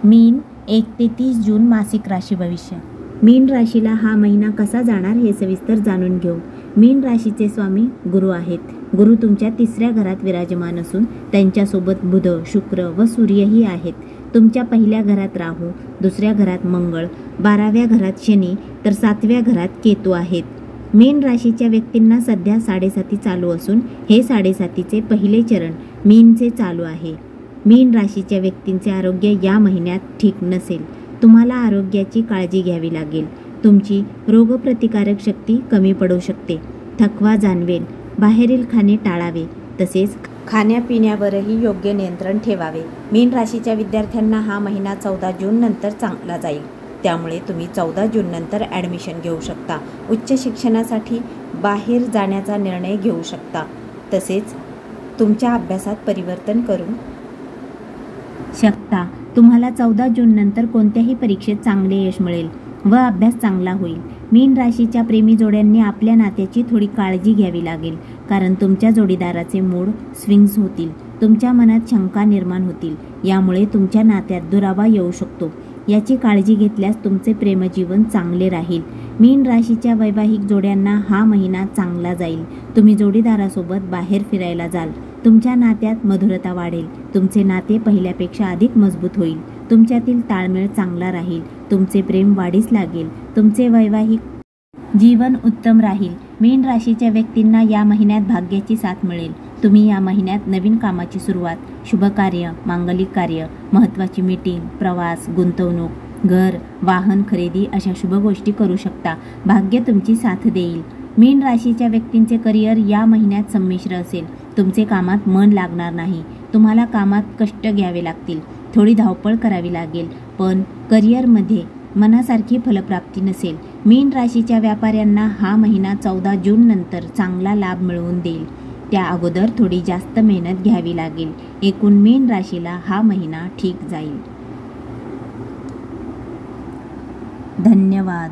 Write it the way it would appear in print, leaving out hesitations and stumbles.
मीन 1 ते 30 जून मासिक राशी भविष्य. मीन राशीला हा महिना कसा जाणार हे सविस्तर जाणून घेऊ. मीन राशीचे स्वामी गुरु आहेत. गुरु तुमच्या 3ऱ्या घरात विराजमान असून त्यांच्यासोबत बुध, शुक्र व सूर्यही आहेत. तुमच्या 1ल्या घरात राहू, 2ऱ्या घरात मंगळ, 12व्या घरात शनी तर 7व्या घरात केतू आहेत. मीन राशीच्या व्यक्तींना सध्या 7.5 चालू असून हे 7.5चे पहिले चरण मीनचे चालू आहे. मीन राशीच्या व्यक्तींचे आरोग्य या महिन्यात ठीक नसेल. तुम्हाला आरोग्याची काळजी घ्यावी लागेल. तुमची रोगप्रतिकारक शक्ती कमी पडू शकते. थकवा जाणवेल. बाहेरील खाणे टाळावे. तसेच खाण्यापिण्यावरही योग्य नियंत्रण ठेवावे. मीन राशीच्या विद्यार्थ्यांना हा महिना 14 जून नंतर चांगला जाईल. त्यामुळे तुम्ही 14 जून नंतर ॲडमिशन घेऊ शकता. उच्च शिक्षणासाठी बाहेर जाण्याचा निर्णय घेऊ शकता. तसेच तुमच्या अभ्यासात परिवर्तन करू शकता. तुम्हाला 14 जून नंतर कोणत्याही परीक्षेत चांगले यश मिळेल व अभ्यास चांगला होईल. मीन राशीच्या प्रेमी जोड्यांनी आपल्या नात्याची थोडी काळजी घ्यावी लागेल, कारण तुमच्या जोडीदाराचे मूड स्विंग्स होतील. तुमच्या मनात शंका निर्माण होतील. यामुळे तुमच्या नात्यात दुरावा येऊ शकतो. याची काळजी घेतल्यास तुमचे प्रेमजीवन चांगले राहील. मीन राशीच्या वैवाहिक जोड्यांना हा महिना चांगला जाईल. तुम्ही जोडीदारासोबत बाहेर फिरायला जाल. तुमच्या नात्यात मधुरता वाढेल. तुमचे नाते पहिल्यापेक्षा अधिक मजबूत होईल. तुमच्यातील ताळमेळ चांगला राहील. तुमचे प्रेम वाढीस लागेल. तुमचे वैवाहिक जीवन उत्तम राहील. मीन राशीच्या व्यक्तींना या महिन्यात भाग्याची साथ मिळेल. तुम्ही या महिन्यात नवीन कामाची सुरुवात, शुभकार्य, मांगलिक कार्य, महत्त्वाची मीटिंग, प्रवास, गुंतवणूक, घर, वाहन खरेदी अशा शुभ गोष्टी करू शकता. भाग्य तुमची साथ देईल. मीन राशीच्या व्यक्तींचे करिअर या महिन्यात संमिश्र असेल. तुमचे कामात मन लागणार नाही. तुम्हाला कामात कष्ट घ्यावे लागतील. थोडी धावपळ करावी लागेल. पण करिअरमध्ये मनासारखी फलप्राप्ती नसेल. मीन राशीच्या व्यापाऱ्यांना हा महिना 14 जून नंतर चांगला लाभ मिळवून देईल. त्या अगोदर थोडी जास्त मेहनत घ्यावी लागेल. एकूण मीन राशीला हा महिना ठीक जाईल. धन्यवाद.